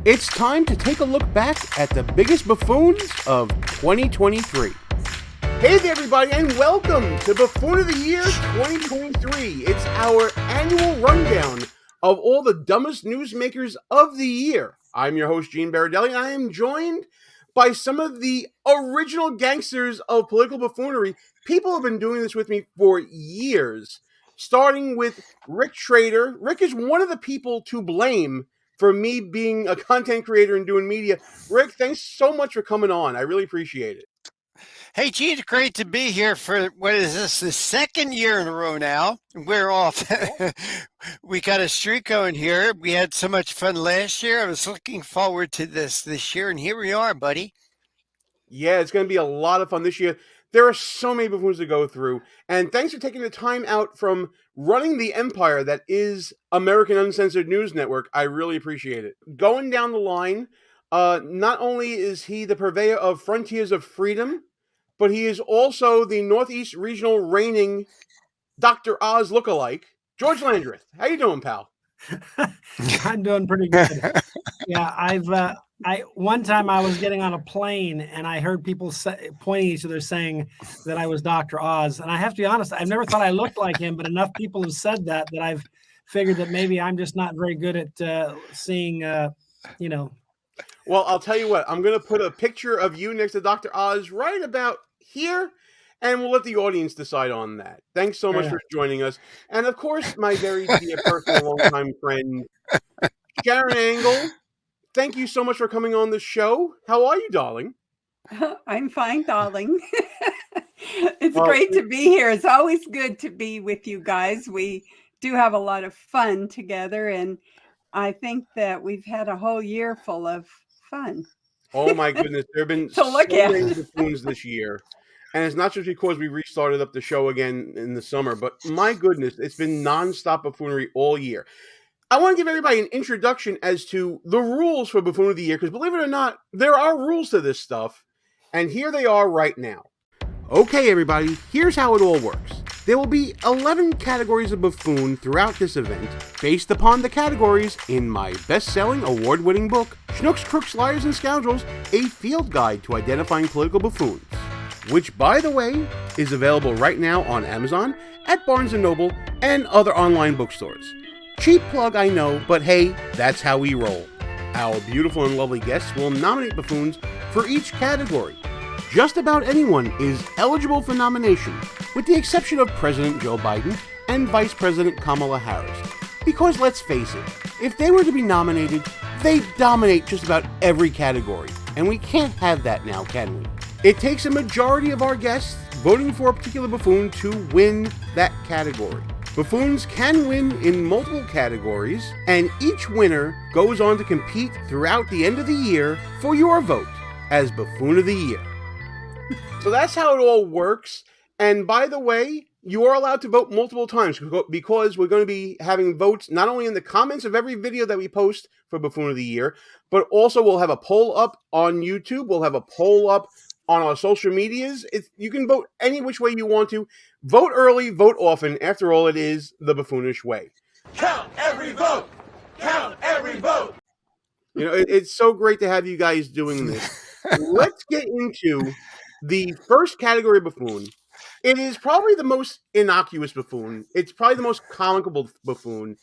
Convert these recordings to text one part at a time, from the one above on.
It's time to take a look back at the biggest buffoons of 2023. Hey there, everybody, and welcome to Buffoon of the Year 2023. It's our annual rundown of all the dumbest newsmakers of the year. I'm your host, Gene Berardelli, and I am joined by some of the original gangsters of political buffoonery. People have been doing this with me for years, starting with Rick Trader. Rick is one of the people to blame for me being a content creator and doing media. Rick, thanks so much for coming on. I really appreciate it. Hey, Gene, great to be here for, what is this, the second year in a row now. We're off. We got a streak going here. We had so much fun last year. I was looking forward to this year, and here we are, buddy. Yeah, it's going to be a lot of fun this year. There are so many buffoons to go through, and thanks for taking the time out from running the empire that is American Uncensored News Network. I really appreciate it. Going down the line, not only is he the purveyor of Frontiers of Freedom, but he is also the Northeast Regional reigning Dr. Oz lookalike, George Landrith. How you doing, pal? I'm doing pretty good. Yeah, one time I was getting on a plane and I heard people pointing at each other saying that I was Dr. Oz. And I have to be honest, I've never thought I looked like him, but enough people have said that I've figured that maybe I'm just not very good at seeing, Well, I'll tell you what, I'm going to put a picture of you next to Dr. Oz right about here, and we'll let the audience decide on that. Thanks so much for joining us. And of course, my very dear personal longtime friend, Sharron Angle. Thank you so much for coming on the show. How are you, darling? I'm fine, darling. It's great to be here. It's always good to be with you guys. We do have a lot of fun together, and I think that we've had a whole year full of fun. Oh my goodness, there have been so many buffoons this year. And it's not just because we restarted up the show again in the summer, but my goodness, it's been nonstop buffoonery all year. I want to give everybody an introduction as to the rules for Buffoon of the Year, because believe it or not, there are rules to this stuff, and here they are right now. Okay, everybody, here's how it all works. There will be 11 categories of buffoon throughout this event, based upon the categories in my best-selling, award-winning book, Schnooks, Crooks, Liars, and Scoundrels, A Field Guide to Identifying Political Buffoons, which, by the way, is available right now on Amazon, at Barnes & Noble, and other online bookstores. Cheap plug, I know, but hey, that's how we roll. Our beautiful and lovely guests will nominate buffoons for each category. Just about anyone is eligible for nomination, with the exception of President Joe Biden and Vice President Kamala Harris. Because let's face it, if they were to be nominated, they dominate just about every category, and we can't have that now, can we? It takes a majority of our guests voting for a particular buffoon to win that category. Buffoons can win in multiple categories, and each winner goes on to compete throughout the end of the year for your vote as Buffoon of the Year. So that's how it all works. And by the way, you are allowed to vote multiple times because we're going to be having votes not only in the comments of every video that we post for Buffoon of the Year, but also we'll have a poll up on YouTube. We'll have a poll up on our social medias. You can vote any which way you want to. Vote early, vote often. After all, it is the buffoonish way. Count every vote! Count every vote! You know, it's so great to have you guys doing this. Let's get into the first category of buffoon. It is probably the most innocuous buffoon. It's probably the most comical buffoon.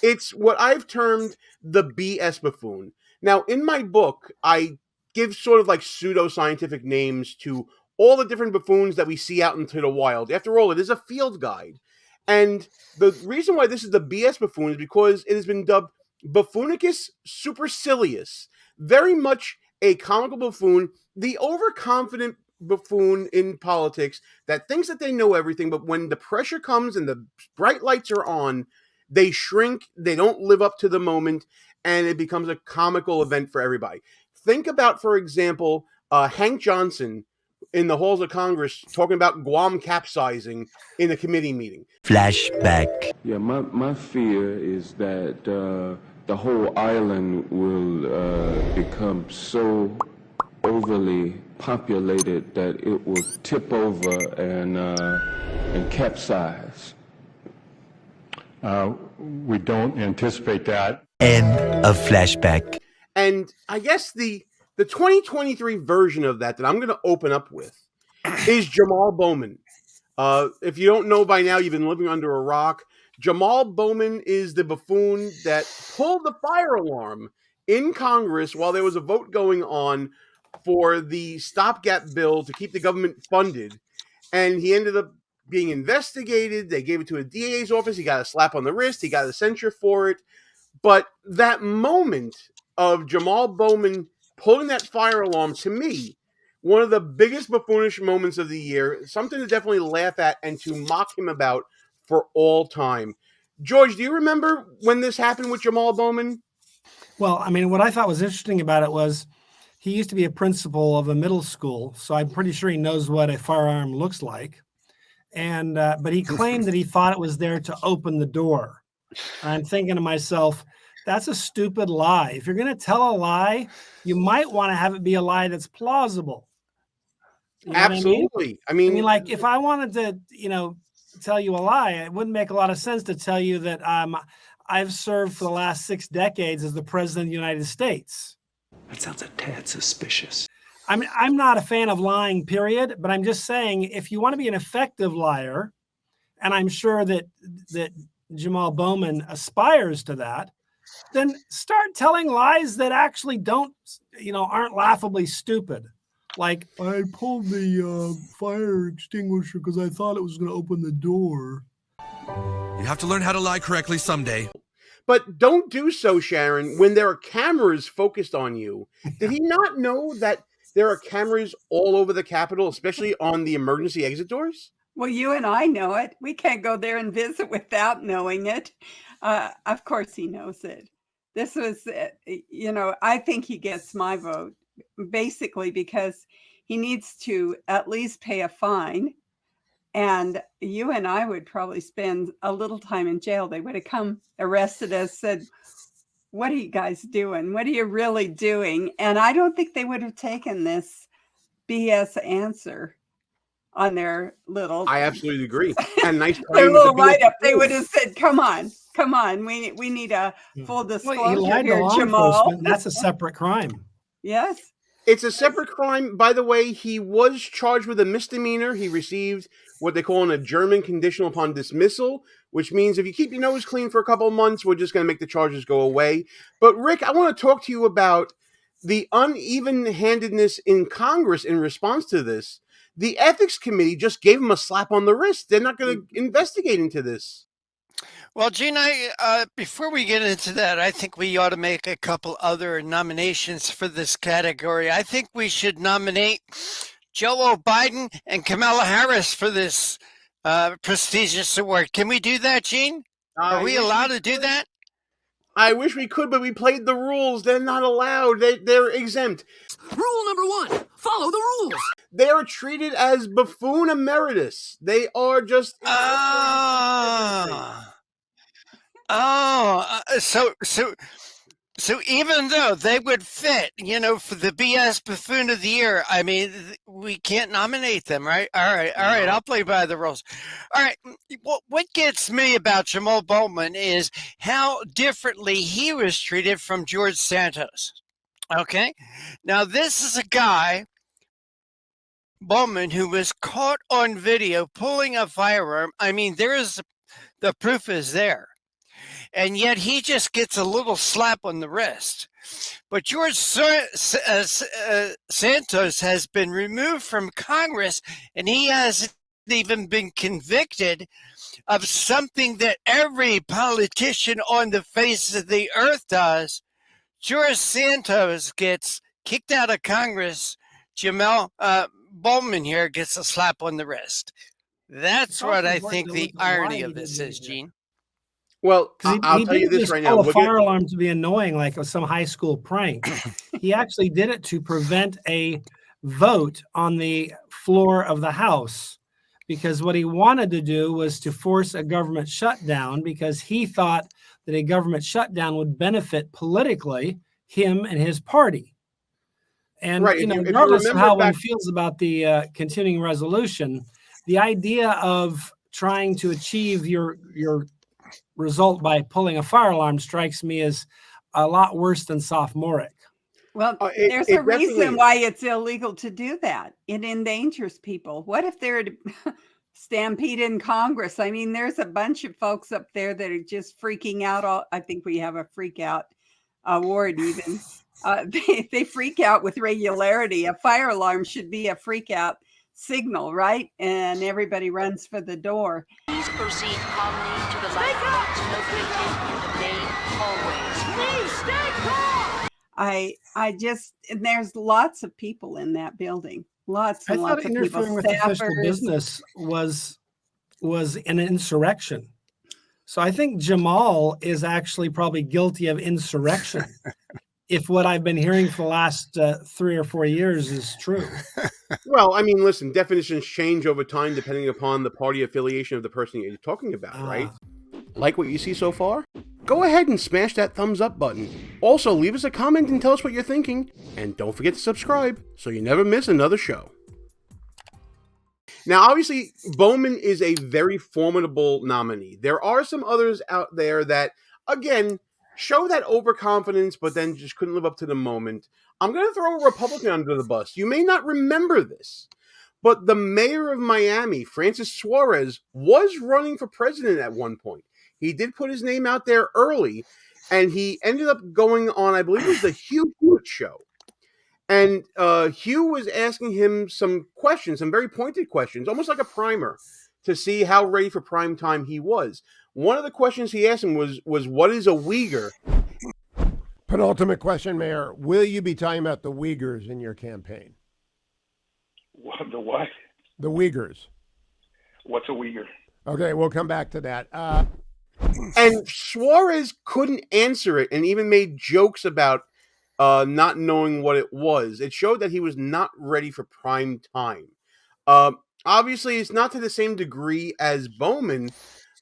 It's what I've termed the BS buffoon. Now, in my book, I give sort of like pseudo-scientific names to all the different buffoons that we see out into the wild. After all, it is a field guide. And the reason why this is the BS buffoon is because it has been dubbed Buffoonicus supercilious. Very much a comical buffoon, the overconfident buffoon in politics that thinks that they know everything, but when the pressure comes and the bright lights are on, they shrink, they don't live up to the moment, and it becomes a comical event for everybody. Think about, for example, Hank Johnson in the halls of Congress talking about Guam capsizing in a committee meeting. Flashback. Yeah, my fear is that the whole island will become so overly populated that it will tip over and capsize. We don't anticipate that. End of flashback. And I guess the 2023 version of that I'm going to open up with is Jamal Bowman. If you don't know by now, you've been living under a rock. Jamal Bowman is the buffoon that pulled the fire alarm in Congress while there was a vote going on for the stopgap bill to keep the government funded. And he ended up being investigated. They gave it to a DA's office. He got a slap on the wrist. He got a censure for it. But that moment of Jamal Bowman pulling that fire alarm, to me, one of the biggest buffoonish moments of the year, something to definitely laugh at and to mock him about for all time. George, do you remember when this happened with Jamal Bowman? Well, I mean, what I thought was interesting about it was he used to be a principal of a middle school, so I'm pretty sure he knows what a firearm looks like. And but he claimed that he thought it was there to open the door. And I'm thinking to myself, that's a stupid lie. If you're going to tell a lie, you might want to have it be a lie that's plausible. You know Absolutely. I mean, like if I wanted to, tell you a lie, it wouldn't make a lot of sense to tell you that I've served for the last 6 decades as the president of the United States. That sounds a tad suspicious. I mean, I'm not a fan of lying, period, but I'm just saying if you want to be an effective liar, and I'm sure that Jamal Bowman aspires to that, then start telling lies that actually aren't laughably stupid. Like, I pulled the fire extinguisher because I thought it was going to open the door. You have to learn how to lie correctly someday. But don't do so, Sharron, when there are cameras focused on you. Did he not know that there are cameras all over the Capitol, especially on the emergency exit doors? Well, you and I know it. We can't go there and visit without knowing it. Of course he knows it. This was, I think he gets my vote, basically because he needs to at least pay a fine. And you and I would probably spend a little time in jail. They would have come, arrested us, said, what are you guys doing? What are you really doing? And I don't think they would have taken this BS answer on their little... I absolutely agree. And nice their little write-up. They would have said, come on. We need a full disclosure here, Jamal. That's a separate crime. Yes. It's a separate crime. By the way, he was charged with a misdemeanor. He received what they call an adjournment conditional upon dismissal, which means if you keep your nose clean for a couple of months, we're just going to make the charges go away. But Rick, I want to talk to you about the uneven-handedness in Congress in response to this. The Ethics Committee just gave him a slap on the wrist. They're not going to investigate into this. Well, Gene, before we get into that, I think we ought to make a couple other nominations for this category. I think we should nominate Joe Biden and Kamala Harris for this prestigious award. Can we do that, Gene? Are we allowed to do that? I wish we could, but we played the rules. They're not allowed. They're exempt. Rule number 1, follow the rules. They are treated as buffoon emeritus. They are just... So even though they would fit, for the BS Buffoon of the Year, I mean, we can't nominate them, right? All right. I'll play by the rules. All right. What gets me about Jamal Bowman is how differently he was treated from George Santos. Okay. Now, this is a guy, Bowman, who was caught on video pulling a firearm. I mean, the proof is there. And yet he just gets a little slap on the wrist. But George Santos has been removed from Congress, and he hasn't even been convicted of something that every politician on the face of the earth does. George Santos gets kicked out of Congress. Jamal Bowman here gets a slap on the wrist. That's what I think the irony of this is, Gene. Well, I'll tell you this right now. A fire alarm to be annoying, like some high school prank. He actually did it to prevent a vote on the floor of the House, because what he wanted to do was to force a government shutdown, because he thought that a government shutdown would benefit politically him and his party. And regardless of how one feels about the continuing resolution, the idea of trying to achieve your result by pulling a fire alarm strikes me as a lot worse than sophomoric. Well, there's a reason why it's illegal to do that. It endangers people. What if they're stampede in Congress? I mean, there's a bunch of folks up there that are just freaking out. I think we have a freak out award even. They freak out with regularity. A fire alarm should be a freak out signal, right? And everybody runs for the door. Please proceed calmly to the light box located in the main hallways. Please stay calm. I just, and there's lots of people in that building. Lots and lots of people. Interfering with official business was an insurrection. So I think Jamal is actually probably guilty of insurrection. If what I've been hearing for the last 3 or 4 years is true. Well, I mean, listen, definitions change over time depending upon the party affiliation of the person you're talking about, right? Like what you see so far? Go ahead and smash that thumbs up button. Also, leave us a comment and tell us what you're thinking. And don't forget to subscribe so you never miss another show. Now, obviously, Bowman is a very formidable nominee. There are some others out there that, again, show that overconfidence, but then just couldn't live up to the moment. I'm going to throw a Republican under the bus. You may not remember this, but the mayor of Miami, Francis Suarez, was running for president at one point. He did put his name out there early, and he ended up going on, I believe it was the Hugh Hewitt show. And Hugh was asking him some questions, some very pointed questions, almost like a primer, to see how ready for prime time he was. One of the questions he asked him was what is a Uyghur? Penultimate question, Mayor. Will you be talking about the Uyghurs in your campaign? What, the what? The Uyghurs. What's a Uyghur? Okay, we'll come back to that. And Suarez couldn't answer it and even made jokes about not knowing what it was. It showed that he was not ready for prime time. Obviously, it's not to the same degree as Bowman,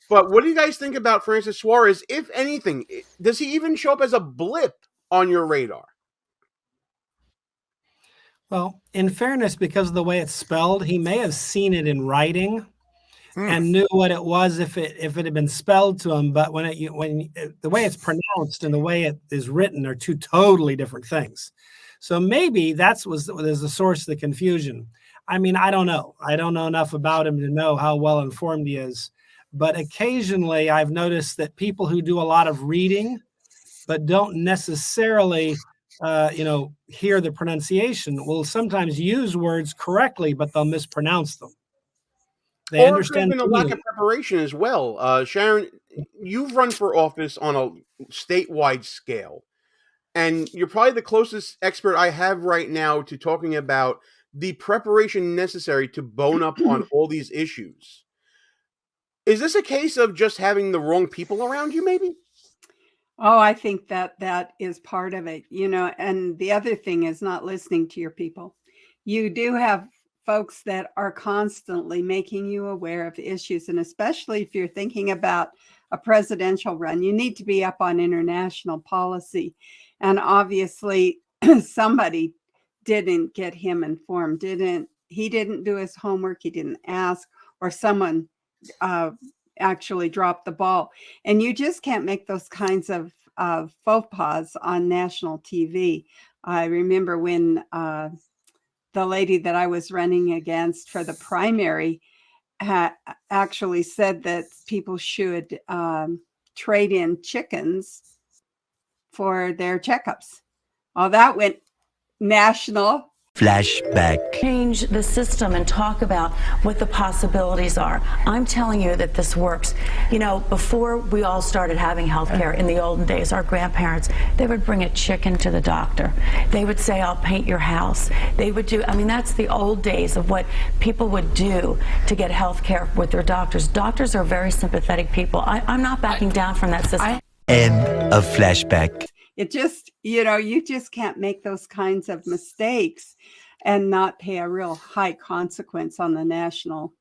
but what do you guys think about Francis Suarez? If anything, does he even show up as a blip on your radar? Well, in fairness, because of the way it's spelled, he may have seen it in writing and knew what it was if it had been spelled to him. But when the way it's pronounced and the way it is written are two totally different things. So maybe there's the source of the confusion. I mean, I don't know. I don't know enough about him to know how well informed he is. But occasionally I've noticed that people who do a lot of reading but don't necessarily hear the pronunciation will sometimes use words correctly, but they'll mispronounce them. They understand a lack of preparation as well. Sharron, you've run for office on a statewide scale, and you're probably the closest expert I have right now to talking about the preparation necessary to bone up on all these issues. Is this a case of just having the wrong people around you, maybe? Oh, I think that is part of it, and the other thing is not listening to your people. You do have folks that are constantly making you aware of issues, and especially if you're thinking about a presidential run, you need to be up on international policy. And obviously somebody didn't get him informed, he didn't do his homework, he didn't ask, or someone actually dropped the ball. And you just can't make those kinds of faux pas on national TV. I remember when the lady that I was running against for the primary actually said that people should trade in chickens for their checkups. Well, that went national. Flashback. Change the system and talk about what the possibilities are. I'm telling you that this works. Before we all started having health care in the olden days, our grandparents, they would bring a chicken to the doctor. They would say, I'll paint your house. They would that's the old days of what people would do to get health care with their doctors. Doctors are very sympathetic people. I'm not backing down from that system. End of flashback. It just, you just can't make those kinds of mistakes and not pay a real high consequence on the national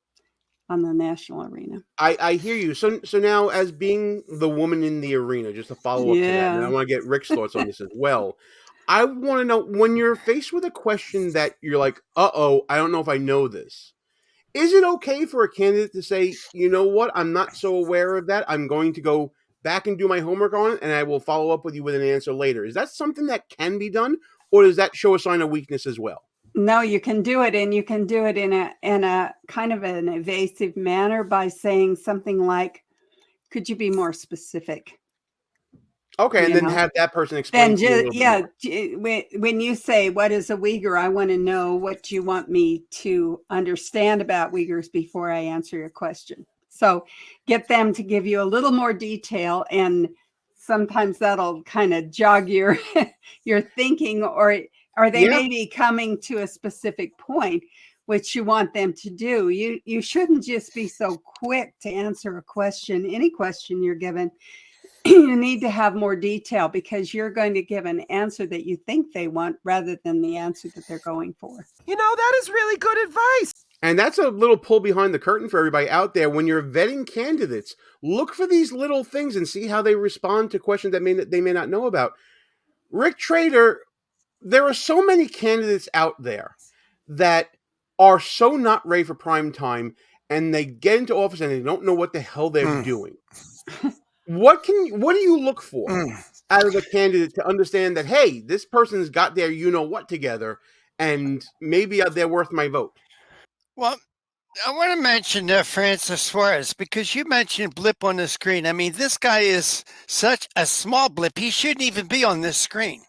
arena. I hear you. So now, as being the woman in the arena, just to follow up to that, and I want to get Rick's thoughts on this as well. I want to know, when you're faced with a question that you're like, I don't know if I know this. Is it okay for a candidate to say, you know what, I'm not so aware of that. I'm going to go back and do my homework on it, and I will follow up with you with an answer later. Is that something that can be done? or does that show a sign of weakness as well? No, you can do it, and you can do it in a kind of an evasive manner by saying something like, "Could you be more specific?" Okay, and then have that person explain to you a little bit more. When you say, "What is a Uyghur?" I want to know what you want me to understand about Uyghurs before I answer your question. So get them to give you a little more detail, and sometimes that'll kind of jog your your thinking, or they may be coming to a specific point which you want them to do. You shouldn't just be so quick to answer a question, any question you're given. You need to have more detail, because you're going to give an answer that you think they want rather than the answer that they're going for. You know, that is really good advice. And that's a little pull behind the curtain for everybody out there. When you're vetting candidates, look for these little things and see how they respond to questions that they may not know about. Rick Trader, there are so many candidates out there that are so not ready for prime time, and they get into office and they don't know what the hell they're doing. What do you look for out of the candidate to understand that, hey, this person's got their you-know-what together, and maybe they're worth my vote? Well, I want to mention Francis Suarez, because you mentioned blip on the screen. I mean, this guy is such a small blip. He shouldn't even be on this screen.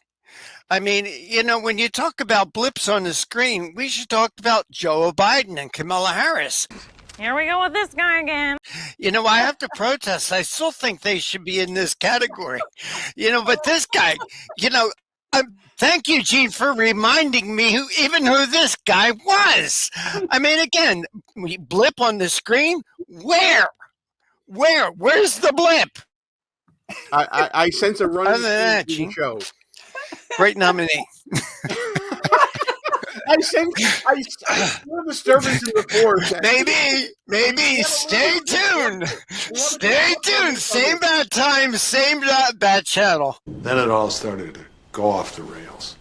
I mean, you know, when you talk about blips on the screen, we should talk about Joe Biden and Kamala Harris. Here we go with this guy again. You know, I have to protest. I still think they should be in this category. You know, but this guy, you know, thank you, Gene, for reminding me who this guy was. I mean, again, we blip on the screen. Where's the blip? I sense a run in the show. Great nominee. I sense disturbance in the force. Maybe. Stay tuned. Stay tuned. Same bad time, same bad channel. Then it all started to go off the rails.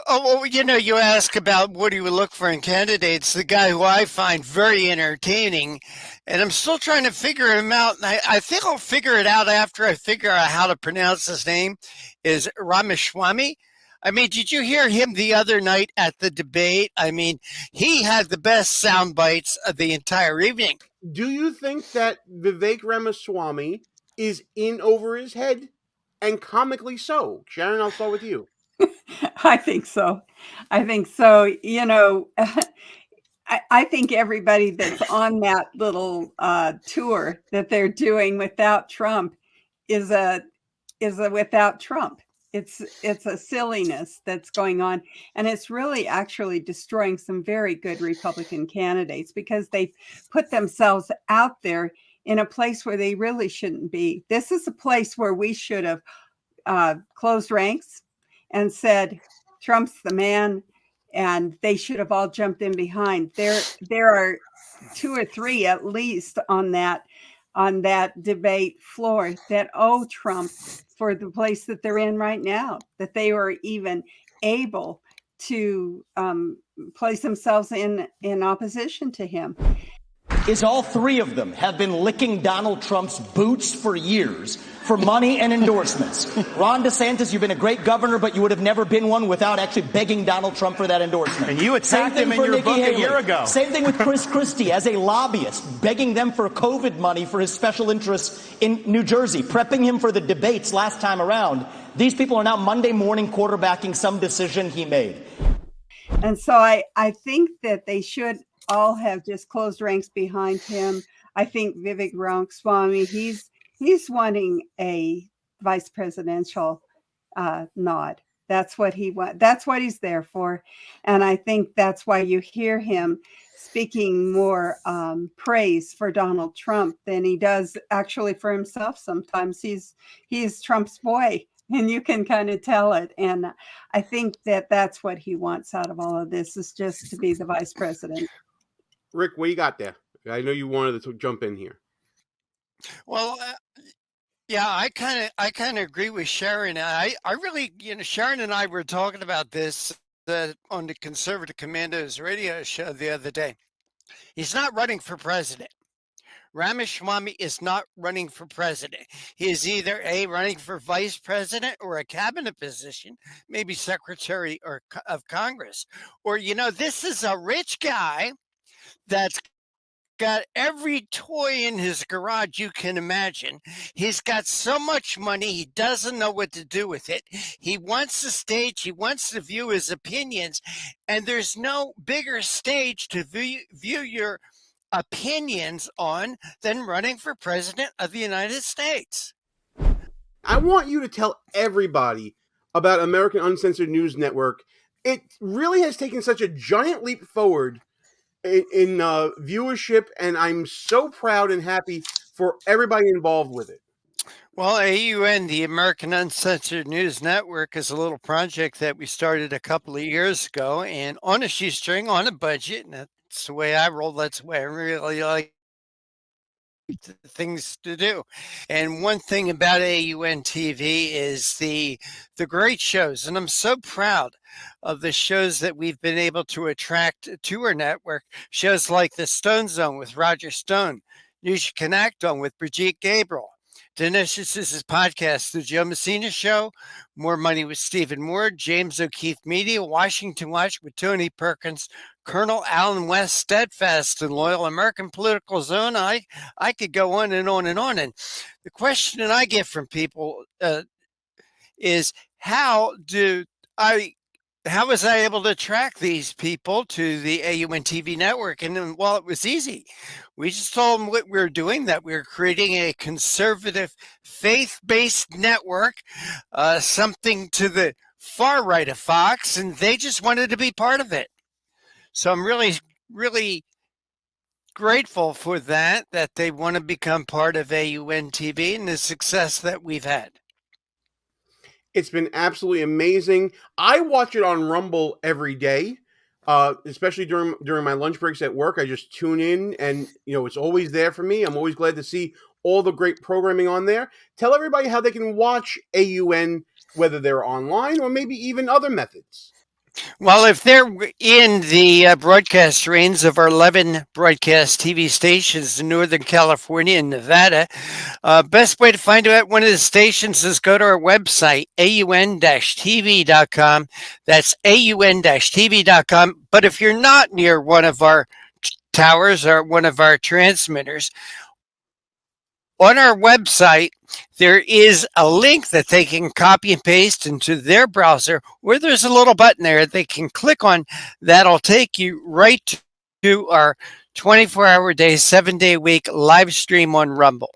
Oh, well, you know, you ask about what do you look for in candidates. The guy who I find very entertaining, and I'm still trying to figure him out. And I think I'll figure it out after I figure out how to pronounce his name, is Ramaswamy. I mean, did you hear him the other night at the debate? I mean, he had the best sound bites of the entire evening. Do you think that Vivek Ramaswamy is in over his head, and comically so? Sharron, I'll start with you. I think so. You know, I think everybody that's on that little tour that they're doing without Trump is a without Trump. It's a silliness that's going on, and it's really actually destroying some very good Republican candidates, because they put themselves out there in a place where they really shouldn't be. This is a place where we should have closed ranks and said, Trump's the man, and they should have all jumped in behind. There are 2 or 3 at least on that debate floor that owe Trump for the place that they're in right now, that they were even able to place themselves in opposition to him. Is all 3 of them have been licking Donald Trump's boots for years for money and endorsements. Ron DeSantis, you've been a great governor, but you would have never been one without actually begging Donald Trump for that endorsement. And you attacked him in your book a year ago. Same thing with Chris Christie as a lobbyist, begging them for COVID money for his special interests in New Jersey, prepping him for the debates last time around. These people are now Monday morning quarterbacking some decision he made. And so I think that they should all have just closed ranks behind him. I think Vivek Ramaswamy, he's wanting a vice presidential nod. That's what he wants. That's what he's there for. And I think that's why you hear him speaking more praise for Donald Trump than he does actually for himself. Sometimes he's Trump's boy, and you can kind of tell it. And I think that that's what he wants out of all of this, is just to be the vice president. Rick, what you got there? I know you wanted to jump in here. Well, yeah, I kind of agree with Sharron. I really, Sharron and I were talking about this on the Conservative Commandos radio show the other day. He's not running for president. Ramaswamy is not running for president. He is either running for vice president or a cabinet position, maybe secretary of Congress. Or, this is a rich guy that's got every toy in his garage you can imagine. He's got so much money, he doesn't know what to do with it. He wants the stage, he wants to view his opinions, and there's no bigger stage to view your opinions on than running for president of the United States. I want you to tell everybody about American Uncensored News Network. It really has taken such a giant leap forward in viewership, and I'm so proud and happy for everybody involved with it. Well, AUN, the American Uncensored News Network, is a little project that we started a couple of years ago, and on a shoestring, on a budget, and that's the way I roll. That's the way I really like things to do. And one thing about AUN-TV is the great shows, and I'm so proud of the shows that we've been able to attract to our network. Shows like The Stone Zone with Roger Stone, You Should Connect On with Brigitte Gabriel, Denish's podcast, The Joe Messina Show, More Money with Stephen Moore, James O'Keefe Media, Washington Watch with Tony Perkins, Colonel Alan West, Steadfast and Loyal, American Political Zone. I could go on and on and on. And the question that I get from people is, how was I able to attract these people to the AUN-TV network? And well, it was easy. We just told them what we were doing, that we were creating a conservative, faith-based network, something to the far right of Fox, and they just wanted to be part of it. So I'm really, really grateful for that they want to become part of AUN-TV and the success that we've had. It's been absolutely amazing. I watch it on Rumble every day, especially during my lunch breaks at work. I just tune in, and it's always there for me. I'm always glad to see all the great programming on there. Tell everybody how they can watch AUN, whether they're online or maybe even other methods. Well, if they're in the broadcast range of our 11 broadcast TV stations in Northern California and Nevada, best way to find out one of the stations is go to our website, AUN-TV.com. That's AUN-TV.com. But if you're not near one of our towers or one of our transmitters, on our website, there is a link that they can copy and paste into their browser, where there's a little button there they can click on. That'll take you right to our 24-hour day, 7-day-a-week live stream on Rumble.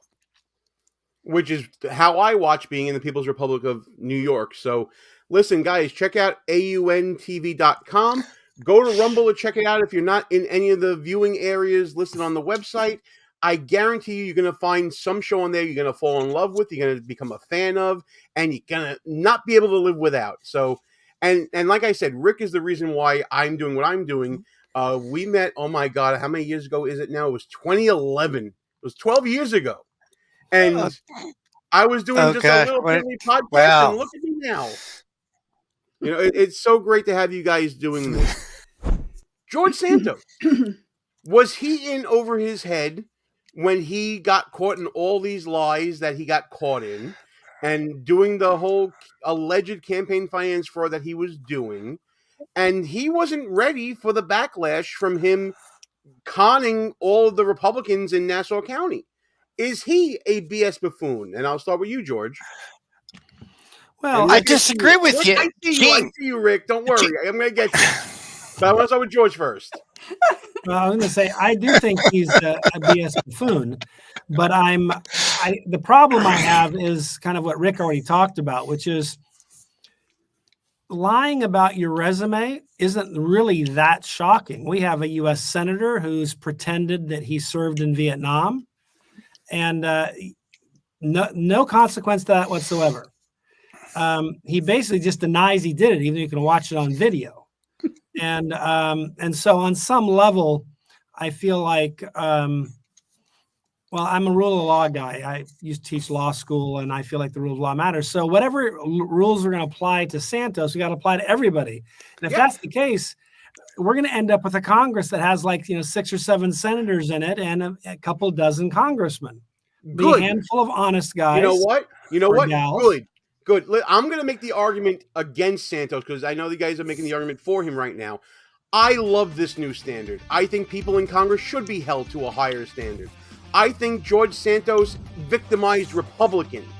Which is how I watch, being in the People's Republic of New York. So listen, guys, check out AUN-TV.com. Go to Rumble to check it out if you're not in any of the viewing areas listed on the website. I guarantee you're going to find some show on there you're going to fall in love with, you're going to become a fan of, and you're going to not be able to live without. So, and like I said, Rick is the reason why I'm doing what I'm doing. We met, oh my God, how many years ago is it now? It was 2011. It was 12 years ago. And I was doing a little friendly podcast, and look at me now. It's so great to have you guys doing this. George Santos, was he in over his head when he got caught in all these lies that he got caught in, and doing the whole alleged campaign finance fraud that he was doing? And he wasn't ready for the backlash from him conning all of the Republicans in Nassau County. Is he a BS buffoon? And I'll start with you, George. Well, I disagree with you. I see you, Rick. Don't worry. I'm going to get you. But I want to start with George first. Well, I'm going to say I do think he's a BS buffoon, but the problem I have is kind of what Rick already talked about, which is lying about your resume isn't really that shocking. We have a U.S. senator who's pretended that he served in Vietnam, and no consequence to that whatsoever. He basically just denies he did it, even though you can watch it on video. And so on some level, I feel like, well, I'm a rule of law guy. I used to teach law school, and I feel like the rule of law matters. So whatever rules are going to apply to Santos, we got to apply to everybody. And if that's the case, we're going to end up with a Congress that has 6 or 7 senators in it and a couple dozen congressmen. Be a handful of honest guys. You know what? Gals. Good. I'm going to make the argument against Santos because I know the guys are making the argument for him right now. I love this new standard. I think people in Congress should be held to a higher standard. I think George Santos victimized Republicans,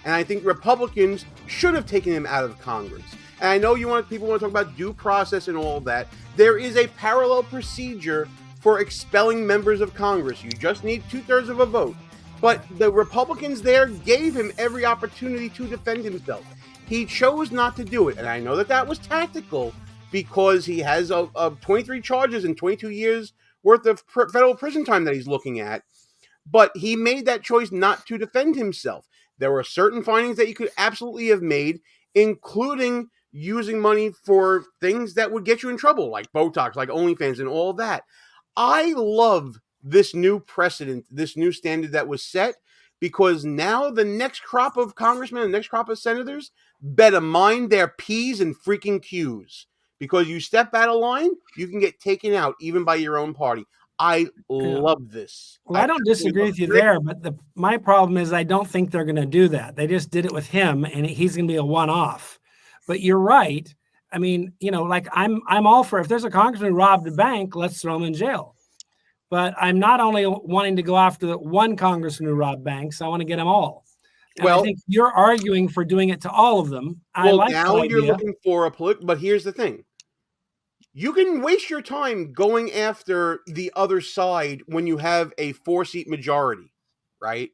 and I think Republicans should have taken him out of Congress. And I know people want to talk about due process and all that. There is a parallel procedure for expelling members of Congress. You just need 2/3 of a vote. But the Republicans there gave him every opportunity to defend himself. He chose not to do it, and I know that was tactical because he has 23 charges and 22 years worth of federal prison time that he's looking at. But he made that choice not to defend himself. There were certain findings that he could absolutely have made, including using money for things that would get you in trouble, like Botox, like OnlyFans, and all that. I love this new precedent, this new standard that was set, because now the next crop of congressmen, the next crop of senators, better mind their P's and freaking Q's. Because you step out of line, you can get taken out, even by your own party. I love this. Well, I don't disagree with you there, but my problem is I don't think they're going to do that. They just did it with him, and he's going to be a one-off. But you're right. I mean, I'm all for if there's a congressman who robbed a bank, let's throw him in jail. But I'm not only wanting to go after the one congressman who robbed banks, I want to get them all. And I think you're arguing for doing it to all of them. Now you're looking for a but here's the thing. You can waste your time going after the other side when you have a 4-seat majority, right?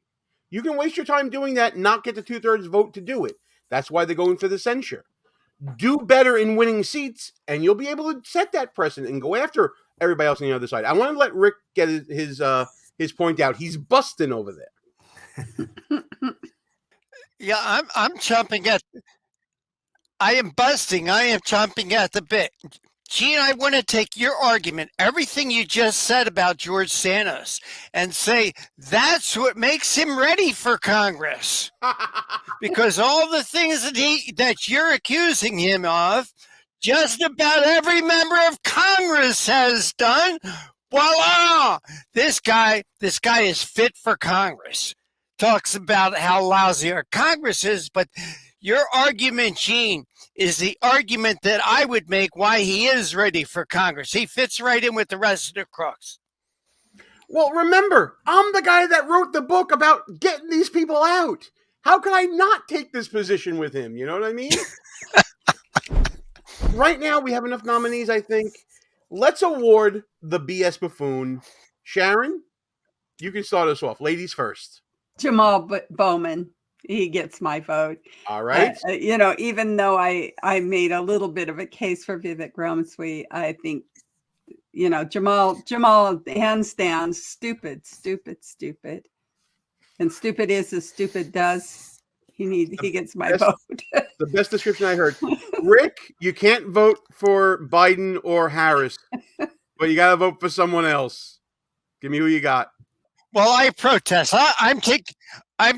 You can waste your time doing that and not get the 2/3 vote to do it. That's why they're going for the censure. Do better in winning seats, and you'll be able to set that precedent and go after everybody else on the other side. I want to let Rick get his point out. He's busting over there. Yeah, I'm chomping at. I am busting. I am chomping at the bit. Gene, I want to take your argument, everything you just said about George Santos, and say that's what makes him ready for Congress. Because all the things that you're accusing him of, just about every member of Congress has done. Voila! This guy is fit for Congress. Talks about how lousy our Congress is, but your argument, Gene, is the argument that I would make why he is ready for Congress. He fits right in with the rest of the crooks. Well, remember, I'm the guy that wrote the book about getting these people out. How could I not take this position with him? You know what I mean? Right now, we have enough nominees, I think. Let's award the BS buffoon. Sharron, you can start us off. Ladies first. Jamal Bowman. He gets my vote. All right. Even though I made a little bit of a case for Vivek Ramaswamy, I think, Jamal hands down, stupid. And stupid is as stupid does. He gets my vote. The best description I heard. Rick, you can't vote for Biden or Harris, but you got to vote for someone else. Give me who you got. Well, I protest. I'm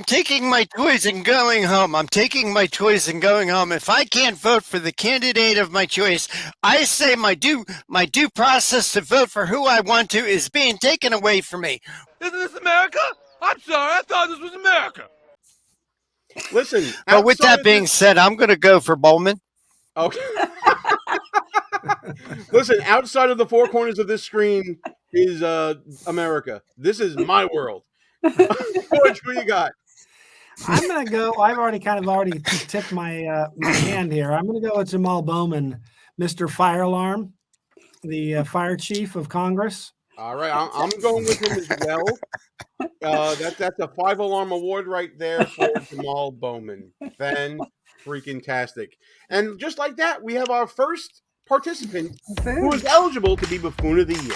taking my toys and going home. If I can't vote for the candidate of my choice, I say my due process to vote for who I want to is being taken away from me. Isn't this America? I'm sorry, I thought this was America. Listen. But with that being said, I'm going to go for Bowman. Okay. Listen, outside of the four corners of this screen is America. This is my world. George, who you got? I'm going to go. I've already tipped my my hand here. I'm going to go with Jamal Bowman, Mr. Fire Alarm, the fire chief of Congress. All right, I'm going with him as well. That's a 5-alarm award right there for Jamal Bowman. Fan-freaking-tastic. And just like that, we have our first participant who is eligible to be Buffoon of the Year.